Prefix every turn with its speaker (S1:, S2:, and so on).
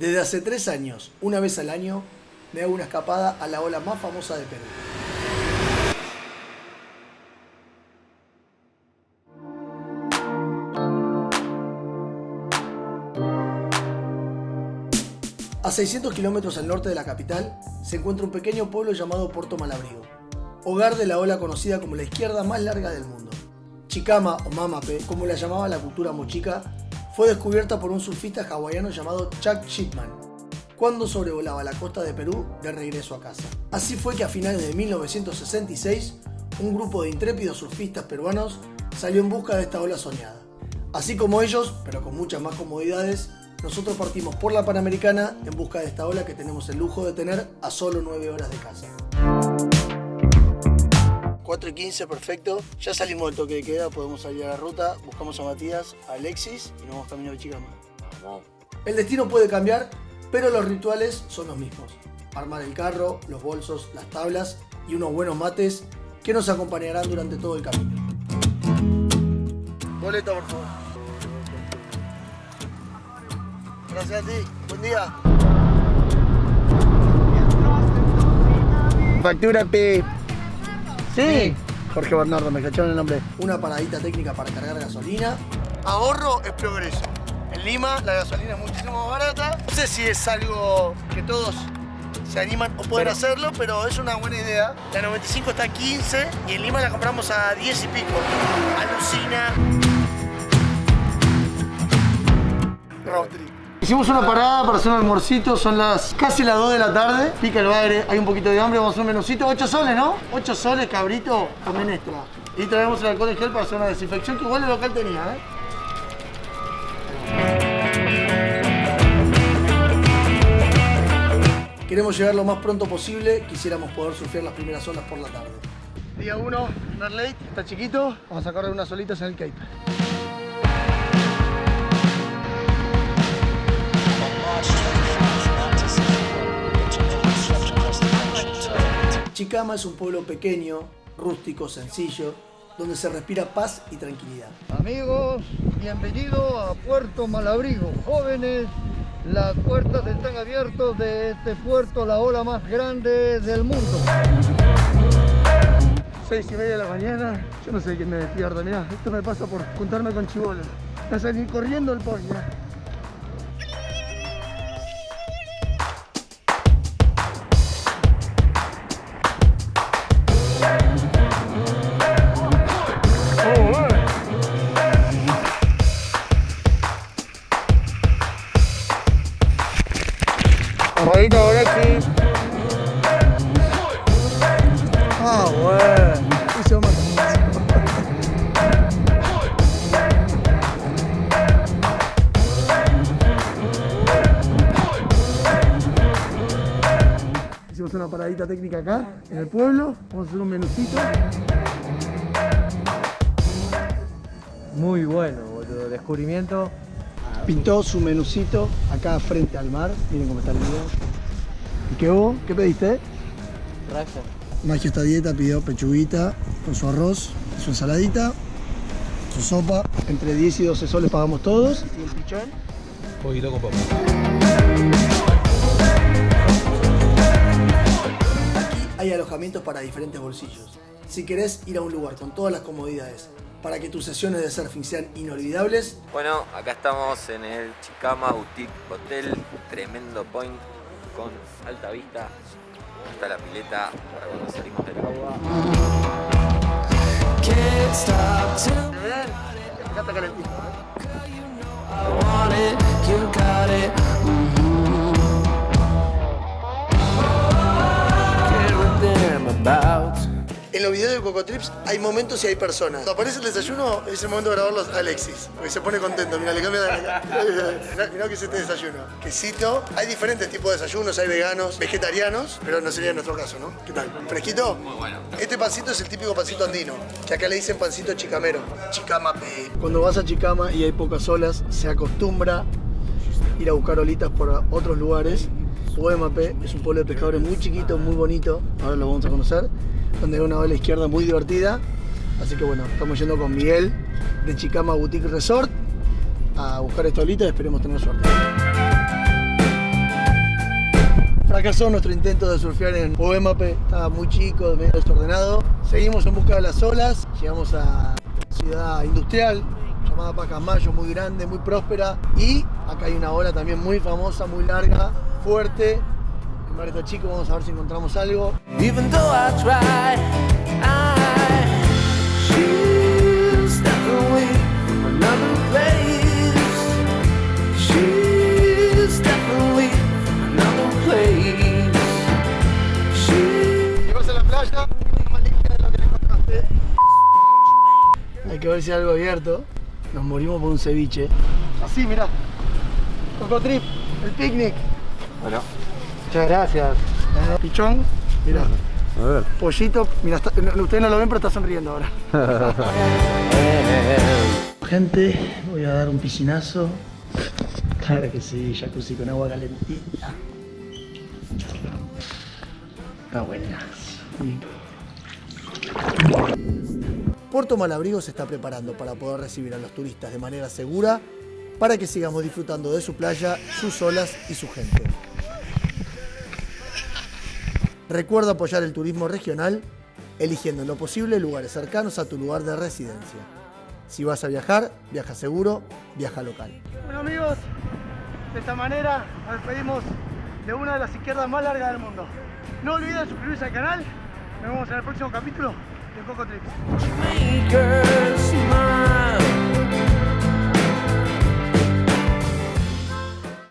S1: Desde hace 3 años, una vez al año, me hago una escapada a la ola más famosa de Perú. A 600 kilómetros al norte de la capital se encuentra un pequeño pueblo llamado Puerto Malabrigo, hogar de la ola conocida como la izquierda más larga del mundo. Chicama o Mamape, como la llamaba la cultura mochica, fue descubierta por un surfista hawaiano llamado Chuck Shipman, cuando sobrevolaba la costa de Perú de regreso a casa. Así fue que a finales de 1966, un grupo de intrépidos surfistas peruanos salió en busca de esta ola soñada. Así como ellos, pero con muchas más comodidades, nosotros partimos por la Panamericana en busca de esta ola que tenemos el lujo de tener a solo 9 horas de casa. 4:15, perfecto. Ya salimos del toque de queda, podemos salir a la ruta, buscamos a Matías, a Alexis y nos vamos camino a Chicama. Vamos. El destino puede cambiar, pero los rituales son los mismos. Armar el carro, los bolsos, las tablas y unos buenos mates que nos acompañarán durante todo el camino. Boleta, por favor. Gracias a ti. Buen día. Factura P. Sí. Jorge Bernardo, me cacharon el nombre. Una paradita técnica para cargar gasolina. Ahorro es progreso. En Lima la gasolina es muchísimo más barata. No sé si es algo que todos se animan o pueden hacerlo, pero es una buena idea. La 95 está a 15 y en Lima la compramos a 10 y pico. Alucina. Road trip. Hicimos una parada para hacer un almuercito, son casi las 2 de la tarde. Pica el bagre, hay un poquito de hambre, vamos a hacer un menucito. 8 soles, ¿no? 8 soles, cabrito, con menestra. Y traemos el alcohol en gel para hacer una desinfección que igual el local tenía, Queremos llegar lo más pronto posible, quisiéramos poder surfear las primeras olas por la tarde. Día 1, primer late, está chiquito, vamos a correr unas solitas en el Cape. Chicama es un pueblo pequeño, rústico, sencillo, donde se respira paz y tranquilidad.
S2: Amigos, bienvenidos a Puerto Malabrigo. Jóvenes, las puertas están abiertas de este puerto, la ola más grande del mundo. 6:30 de la mañana, yo no sé quién me despierta, mirá, esto me pasa por juntarme con chibolas. Va a salir corriendo el pollo. Ahorita, Alexis. Ah, bueno. Hizo más. Hicimos una paradita técnica acá, en el pueblo. Vamos a hacer un menucito.
S3: Muy bueno, boludo. Descubrimiento.
S1: Pintó su menucito acá frente al mar. Miren cómo está el video. ¿Y qué hubo? ¿Qué pediste?
S3: Raxa.
S1: Magio esta dieta pidió pechuguita con su arroz, su ensaladita, su sopa. Entre 10 y 12 soles pagamos todos. ¿Y el pichón?
S4: Poquito con papa.
S1: Aquí hay alojamientos para diferentes bolsillos. Si querés ir a un lugar con todas las comodidades para que tus sesiones de surfing sean inolvidables.
S5: Bueno, acá estamos en el Chicama Boutique Hotel, tremendo point con alta vista hasta la pileta para cuando salimos del agua.
S1: Acá está calentito, En los videos de Coco Trips hay momentos y hay personas. Cuando aparece el desayuno es el momento de grabarlos a Alexis, porque se pone contento. Mira, le cambia mirá que es este desayuno. Quesito. Hay diferentes tipos de desayunos, hay veganos, vegetarianos, pero no sería nuestro caso, ¿no? ¿Qué tal? ¿Fresquito?
S5: Muy bueno.
S1: Este pancito es el típico pancito andino, que acá le dicen pancito chicamero. Chicama P. Cuando vas a Chicama y hay pocas olas, se acostumbra ir a buscar olitas por otros lugares. Huemape es un pueblo de pescadores muy chiquito, muy bonito. Ahora lo vamos a conocer. Donde hay una ola izquierda muy divertida. Así que bueno, estamos yendo con Miguel de Chicama Boutique Resort a buscar esta olita y esperemos tener suerte. Fracasó nuestro intento de surfear en Oemape, estaba muy chico, medio desordenado. Seguimos en busca de las olas, llegamos a una ciudad industrial llamada Pacasmayo, muy grande, muy próspera. Y acá hay una ola también muy famosa, muy larga, fuerte. El mar está chico, vamos a ver si encontramos algo.
S4: Even though I try, she's stepping away from another place. She's stepping away from another place.
S1: Llegamos a la playa, más limpia de lo que le encontraste. Hay que ver si hay algo abierto. Nos morimos por un ceviche. Así, mirá. Cocotrip, el picnic.
S3: Bueno, muchas gracias.
S1: Pichón, mirá.
S3: A ver.
S1: Pollito, mira, ustedes no lo ven, pero está sonriendo ahora. Gente, voy a dar un piscinazo. Claro que sí, jacuzzi con agua calentita. Está buena. Puerto Malabrigo se está preparando para poder recibir a los turistas de manera segura para que sigamos disfrutando de su playa, sus olas y su gente. Recuerda apoyar el turismo regional, eligiendo en lo posible lugares cercanos a tu lugar de residencia. Si vas a viajar, viaja seguro, viaja local.
S6: Bueno amigos, de esta manera nos despedimos de una de las izquierdas más largas del mundo. No olviden suscribirse al canal, nos vemos en el próximo capítulo de Coco Trip.
S4: Make her smile.